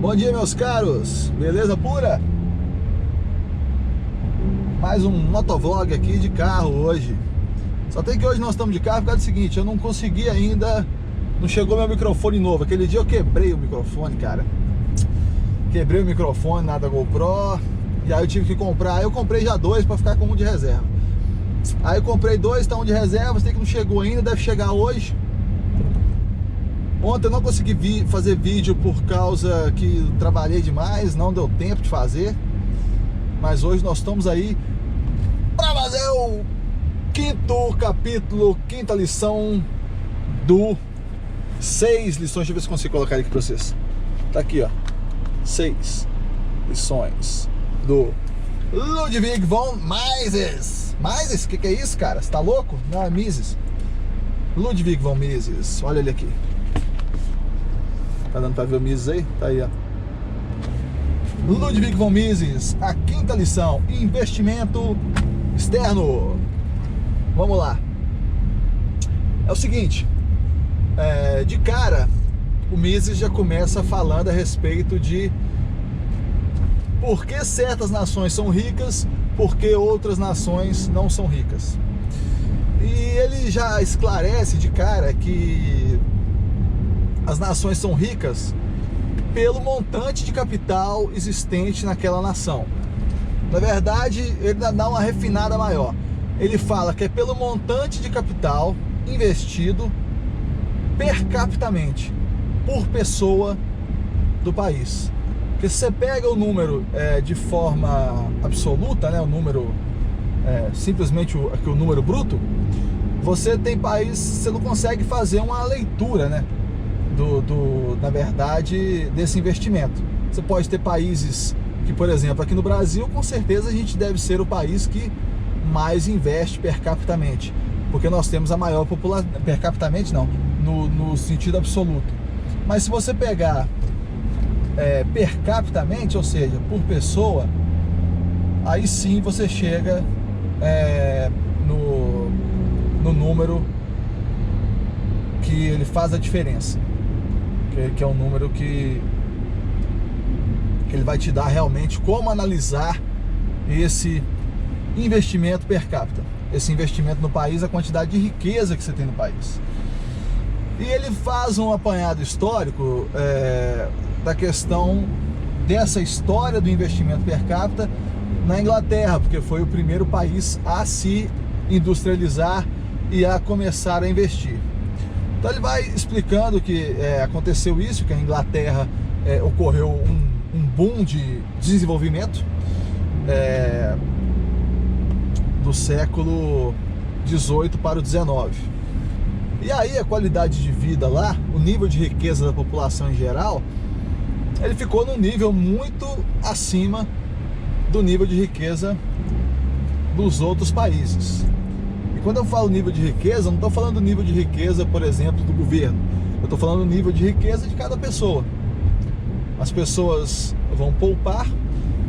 Bom dia, meus caros, beleza pura? Mais um motovlog aqui de carro hoje. Só tem que hoje nós estamos de carro por causa do seguinte: eu não consegui ainda, não chegou meu microfone novo. Aquele dia eu quebrei o microfone, cara. Quebrei o microfone na da GoPro. E aí eu tive que comprar. Eu comprei já dois para ficar com um de reserva. Aí eu comprei dois, tá um de reserva. Tem que não chegou ainda, deve chegar hoje. Ontem eu não consegui fazer vídeo por causa que trabalhei demais, não deu tempo de fazer. Mas hoje nós estamos aí para fazer o quinto capítulo, quinta lição do 6 lições. Deixa eu ver se consigo colocar aqui para vocês. Tá aqui, ó. 6 lições do Ludwig von Mises. Mises? O que é isso, cara? Você tá louco? Não, é Mises. Ludwig von Mises. Olha ele aqui. Tá dando pra ver o Mises aí? Tá aí, ó. Ludwig von Mises, a quinta lição: investimento externo. Vamos lá. É o seguinte, de cara, o Mises já começa falando a respeito de por que certas nações são ricas, por que outras nações não são ricas. E ele já esclarece de cara que as nações são ricas pelo montante de capital existente naquela nação. Na verdade, ele dá uma refinada maior. Ele fala que é pelo montante de capital investido per capitamente, por pessoa do país. Porque se você pega o número de forma absoluta, né, o número simplesmente o número bruto, você tem país, você não consegue fazer uma leitura, né, na verdade, desse investimento. Você pode ter países que, por exemplo, aqui no Brasil, com certeza a gente deve ser o país que mais investe per capitamente, porque nós temos a maior população, per capitamente não, no sentido absoluto. Mas se você pegar per capitamente, ou seja, por pessoa, aí sim você chega no número que ele faz a diferença, que é um número que ele vai te dar realmente como analisar esse investimento per capita, esse investimento no país, a quantidade de riqueza que você tem no país. E ele faz um apanhado histórico da questão dessa história do investimento per capita na Inglaterra, porque foi o primeiro país a se industrializar e a começar a investir. Então ele vai explicando que aconteceu isso, que a Inglaterra ocorreu um boom de desenvolvimento do século 18 para o 19. E aí a qualidade de vida lá, o nível de riqueza da população em geral, ele ficou num nível muito acima do nível de riqueza dos outros países. E quando eu falo nível de riqueza, eu não estou falando do nível de riqueza, por exemplo, do governo. Eu estou falando do nível de riqueza de cada pessoa. As pessoas vão poupar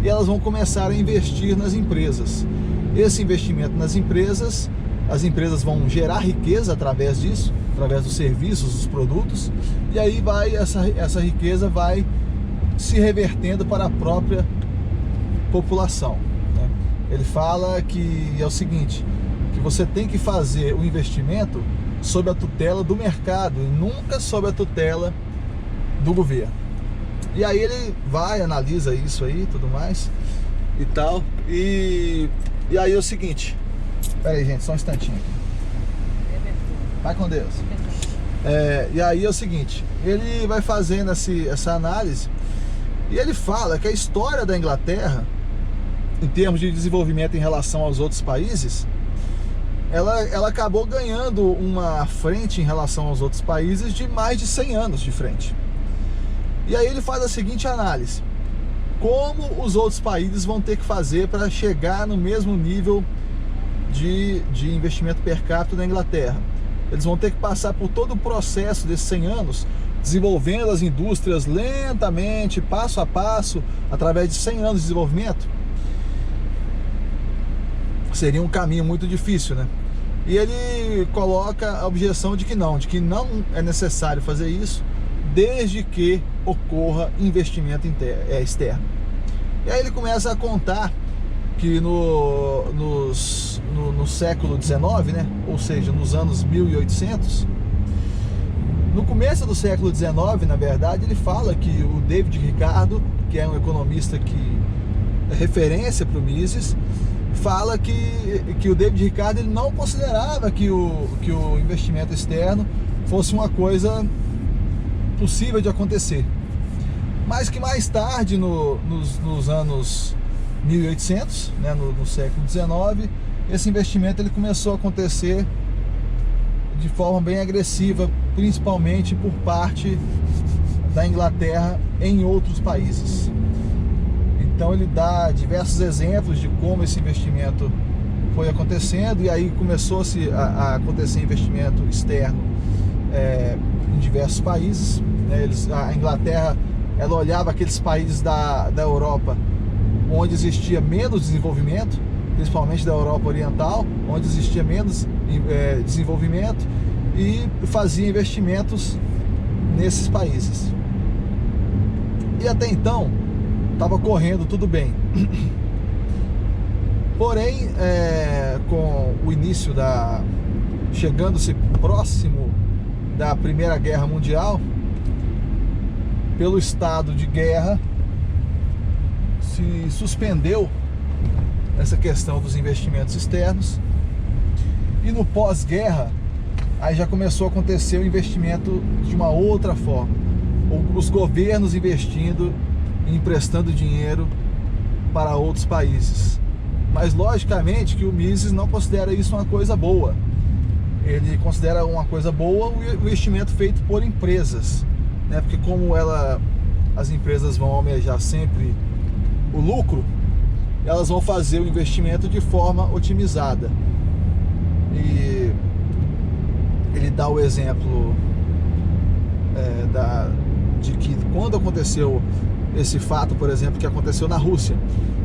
e elas vão começar a investir nas empresas. Esse investimento nas empresas, as empresas vão gerar riqueza através disso, através dos serviços, dos produtos, e aí essa riqueza vai se revertendo para a própria população, né? Ele fala que é o seguinte, que você tem que fazer o investimento sob a tutela do mercado e nunca sob a tutela do governo. E aí ele vai, analisa isso aí, tudo mais e tal, e aí é o seguinte, pera aí, gente, só um instantinho aqui. Vai com Deus. E aí é o seguinte, ele vai fazendo essa análise e ele fala que a história da Inglaterra, em termos de desenvolvimento em relação aos outros países, ela acabou ganhando uma frente em relação aos outros países de mais de 100 anos de frente. E aí ele faz a seguinte análise: como os outros países vão ter que fazer para chegar no mesmo nível de investimento per capita da Inglaterra. Eles vão ter que passar por todo o processo desses 100 anos, desenvolvendo as indústrias lentamente, passo a passo, através de 100 anos de desenvolvimento. Seria um caminho muito difícil, né? E ele coloca a objeção de que não é necessário fazer isso, desde que ocorra investimento externo. E aí ele começa a contar que no século XIX, né, ou seja, nos anos 1800, no começo do século XIX, na verdade, ele fala que o David Ricardo, que é um economista que é referência para o Mises, fala que o David Ricardo ele não considerava que o investimento externo fosse uma coisa possível de acontecer, mas que mais tarde, nos anos 1800, né, no século XIX, esse investimento ele começou a acontecer de forma bem agressiva, principalmente por parte da Inglaterra em outros países. Então ele dá diversos exemplos de como esse investimento foi acontecendo, e aí começou-se a acontecer investimento externo em diversos países. A Inglaterra, ela olhava aqueles países da Europa onde existia menos desenvolvimento, principalmente da Europa Oriental, onde existia menos desenvolvimento, e fazia investimentos nesses países. E até então estava correndo tudo bem. Porém, com o início chegando-se próximo da Primeira Guerra Mundial, pelo estado de guerra, se suspendeu essa questão dos investimentos externos, e no pós-guerra aí já começou a acontecer o investimento de uma outra forma, os governos investindo e emprestando dinheiro para outros países. Mas logicamente que o Mises não considera isso uma coisa boa. Ele considera uma coisa boa o investimento feito por empresas, né? Porque como as empresas vão almejar sempre o lucro, elas vão fazer o investimento de forma otimizada. E ele dá o exemplo de que quando aconteceu esse fato, por exemplo, que aconteceu na Rússia,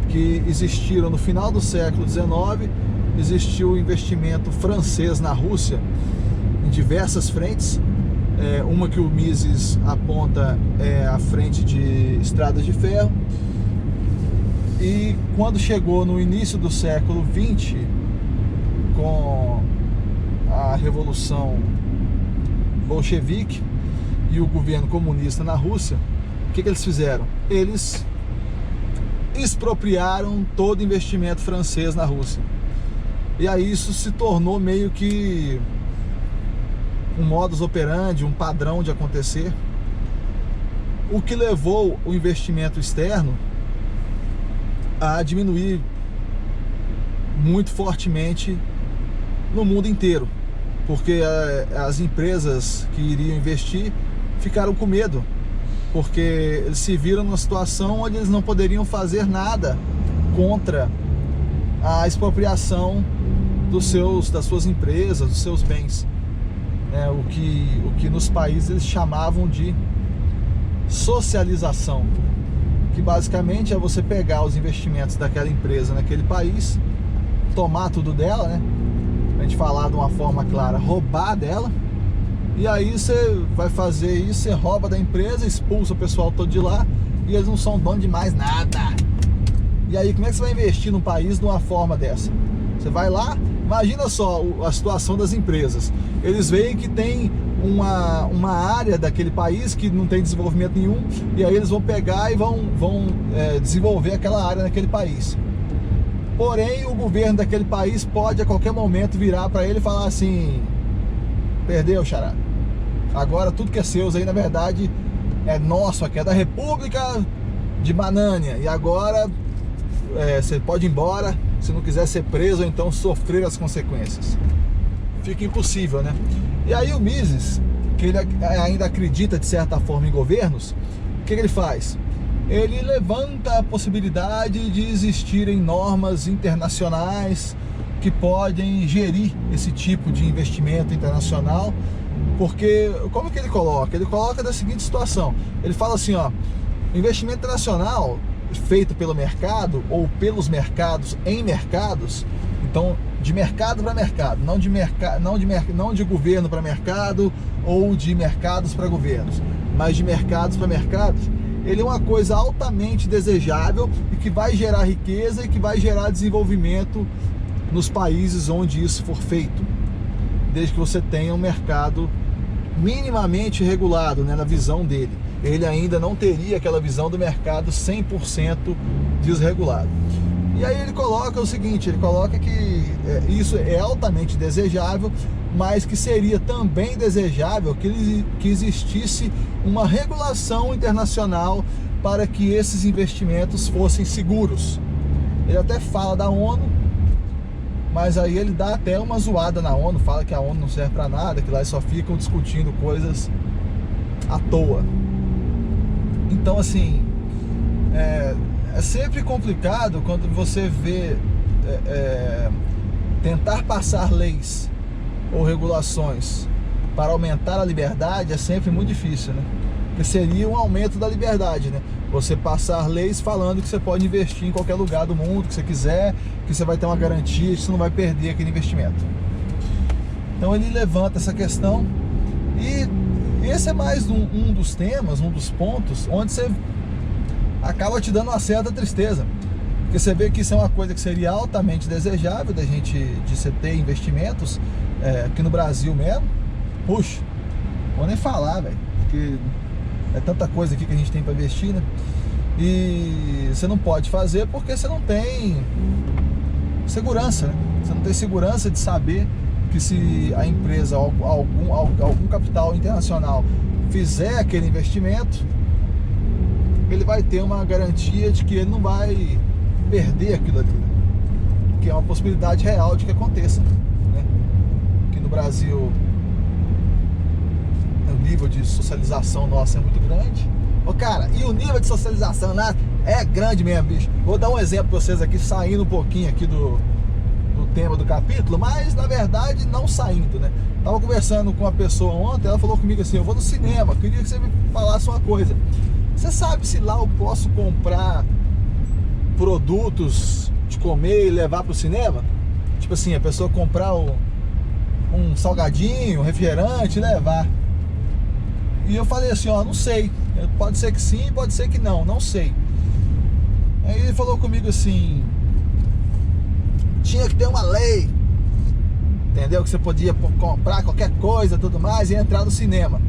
que existiram no final do século XIX, existiu investimento francês na Rússia em diversas frentes. Uma que o Mises aponta é a frente de estradas de ferro. E quando chegou no início do século XX, com a Revolução Bolchevique e o governo comunista na Rússia, o que eles fizeram? Eles expropriaram todo investimento francês na Rússia. E aí isso se tornou meio que um modus operandi, um padrão de acontecer, o que levou o investimento externo a diminuir muito fortemente no mundo inteiro, porque as empresas que iriam investir ficaram com medo, porque eles se viram numa situação onde eles não poderiam fazer nada contra a expropriação das suas empresas, dos seus bens. O que nos países eles chamavam de socialização, que basicamente é você pegar os investimentos daquela empresa naquele país, tomar tudo dela, né? A gente falar de uma forma clara, roubar dela, e aí você vai fazer isso, você rouba da empresa, expulsa o pessoal todo de lá, e eles não são donos de mais nada. E aí como é que você vai investir num país de uma forma dessa? Você vai lá, imagina só a situação das empresas. Eles veem que tem uma área daquele país que não tem desenvolvimento nenhum, e aí eles vão pegar e vão desenvolver aquela área naquele país. Porém, o governo daquele país pode a qualquer momento virar para ele e falar assim: perdeu, xará, agora tudo que é seu aí na verdade é nosso, aqui é da República de Banânia, e agora você pode ir embora, se não quiser ser preso ou então sofrer as consequências. Fica impossível, né? E aí o Mises, que ele ainda acredita de certa forma em governos, o que ele faz? Ele levanta a possibilidade de existirem normas internacionais que podem gerir esse tipo de investimento internacional, porque como que ele coloca? Ele coloca da seguinte situação: ele fala assim, ó, investimento internacional feito pelo mercado ou pelos mercados em mercados, então de mercado para mercado, não de governo para mercado ou de mercados para governos, mas de mercados para mercados, ele é uma coisa altamente desejável e que vai gerar riqueza e que vai gerar desenvolvimento nos países onde isso for feito, desde que você tenha um mercado minimamente regulado, né, na visão dele. Ele ainda não teria aquela visão do mercado 100% desregulado. E aí ele coloca o seguinte, ele coloca que isso é altamente desejável, mas que seria também desejável que existisse uma regulação internacional para que esses investimentos fossem seguros. Ele até fala da ONU, mas aí ele dá até uma zoada na ONU, fala que a ONU não serve para nada, que lá só ficam discutindo coisas à toa. Então, assim, é sempre complicado quando você vê tentar passar leis ou regulações para aumentar a liberdade. É sempre muito difícil, né? Porque seria um aumento da liberdade, né? Você passar leis falando que você pode investir em qualquer lugar do mundo que você quiser, que você vai ter uma garantia, que você não vai perder aquele investimento. Então ele levanta essa questão, e esse é mais um dos temas, um dos pontos onde você acaba te dando uma certa tristeza, porque você vê que isso é uma coisa que seria altamente desejável de você ter investimentos aqui no Brasil mesmo. Puxa, não vou nem falar, velho, porque é tanta coisa aqui que a gente tem para investir, né? E você não pode fazer porque você não tem segurança, né? Você não tem segurança de saber que se a empresa, algum capital internacional fizer aquele investimento, ele vai ter uma garantia de que ele não vai perder aquilo ali, né? Que é uma possibilidade real de que aconteça, né? Aqui no Brasil o nível de socialização nossa é muito grande. Ô, cara, e o nível de socialização lá é grande mesmo, bicho. Vou dar um exemplo pra vocês aqui, saindo um pouquinho aqui do tema do capítulo, mas na verdade não saindo, né? Tava conversando com uma pessoa ontem, ela falou comigo assim: eu vou no cinema, queria que você me falasse uma coisa. Você sabe se lá eu posso comprar produtos de comer e levar pro cinema? Tipo assim, a pessoa comprar um salgadinho, um refrigerante e levar. E eu falei assim, ó, não sei. Pode ser que sim, pode ser que não sei. Aí ele falou comigo assim: tinha que ter uma lei, entendeu? Que você podia comprar qualquer coisa, tudo mais, e entrar no cinema.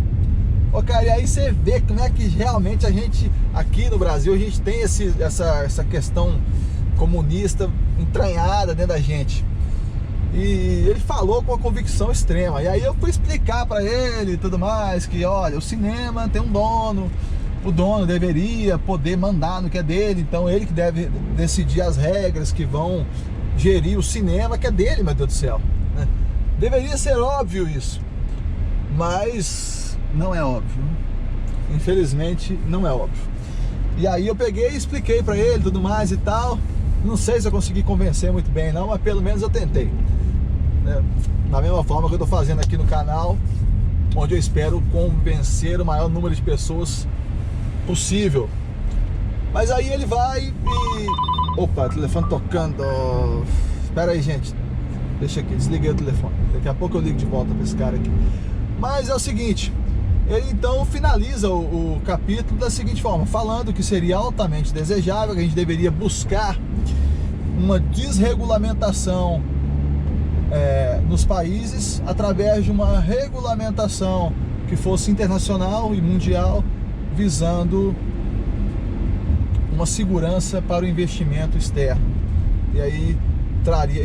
Ô, cara, e aí você vê como é que realmente a gente, aqui no Brasil, a gente tem essa questão comunista entranhada dentro da gente. E ele falou com uma convicção extrema. E aí eu fui explicar pra ele e tudo mais, que olha, o cinema tem um dono, o dono deveria poder mandar no que é dele, então ele que deve decidir as regras que vão gerir o cinema, que é dele, meu Deus do céu, né? Deveria ser óbvio isso, mas não é óbvio, infelizmente não é óbvio. E aí eu peguei e expliquei pra ele tudo mais e tal. Não sei se eu consegui convencer muito bem não, mas pelo menos eu tentei, né? Da mesma forma que eu tô fazendo aqui no canal, onde eu espero convencer o maior número de pessoas possível. Mas aí ele vai e... Opa, o telefone tocando. Espera aí, gente, deixa aqui, desliguei o telefone. Daqui a pouco eu ligo de volta pra esse cara aqui. Mas é o seguinte, ele então finaliza o capítulo da seguinte forma, falando que seria altamente desejável, que a gente deveria buscar uma desregulamentação nos países através de uma regulamentação que fosse internacional e mundial, visando uma segurança para o investimento externo. E aí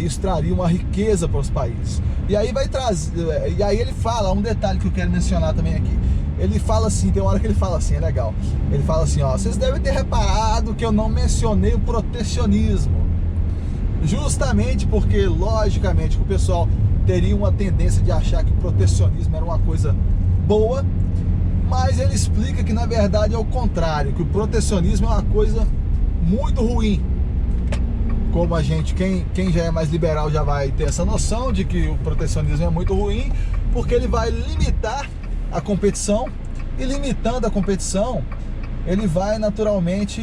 isso traria uma riqueza para os países. E aí vai trazer, e aí ele fala um detalhe que eu quero mencionar também aqui. Ele fala assim, tem uma hora que ele fala assim, é legal. Ele fala assim, ó, vocês devem ter reparado que eu não mencionei o protecionismo. Justamente porque, logicamente, o pessoal teria uma tendência de achar que o protecionismo era uma coisa boa, mas ele explica que na verdade é o contrário, que o protecionismo é uma coisa muito ruim. Como a gente, quem já é mais liberal já vai ter essa noção de que o protecionismo é muito ruim, porque ele vai limitar a competição, e limitando a competição, ele vai naturalmente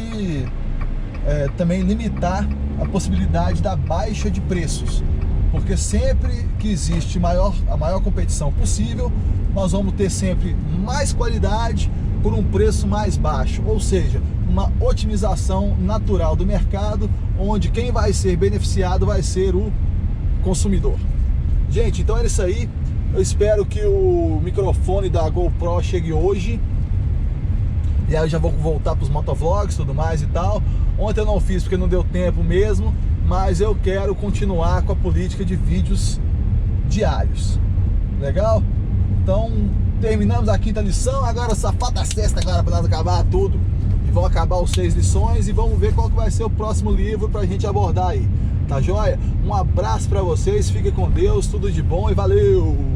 também limitar a possibilidade da baixa de preços, porque sempre que existe a maior competição possível, nós vamos ter sempre mais qualidade, por um preço mais baixo, ou seja, uma otimização natural do mercado, onde quem vai ser beneficiado vai ser o consumidor. Gente, então é isso aí. Eu espero que o microfone da GoPro chegue hoje. E aí eu já vou voltar para os motovlogs e tudo mais e tal. Ontem eu não fiz porque não deu tempo mesmo, mas eu quero continuar com a política de vídeos diários. Legal? Então, terminamos a quinta lição. Agora só falta a sexta agora para nós acabar tudo. E vão acabar os 6 lições e vamos ver qual que vai ser o próximo livro para a gente abordar aí. Tá joia? Um abraço para vocês, fiquem com Deus, tudo de bom e valeu!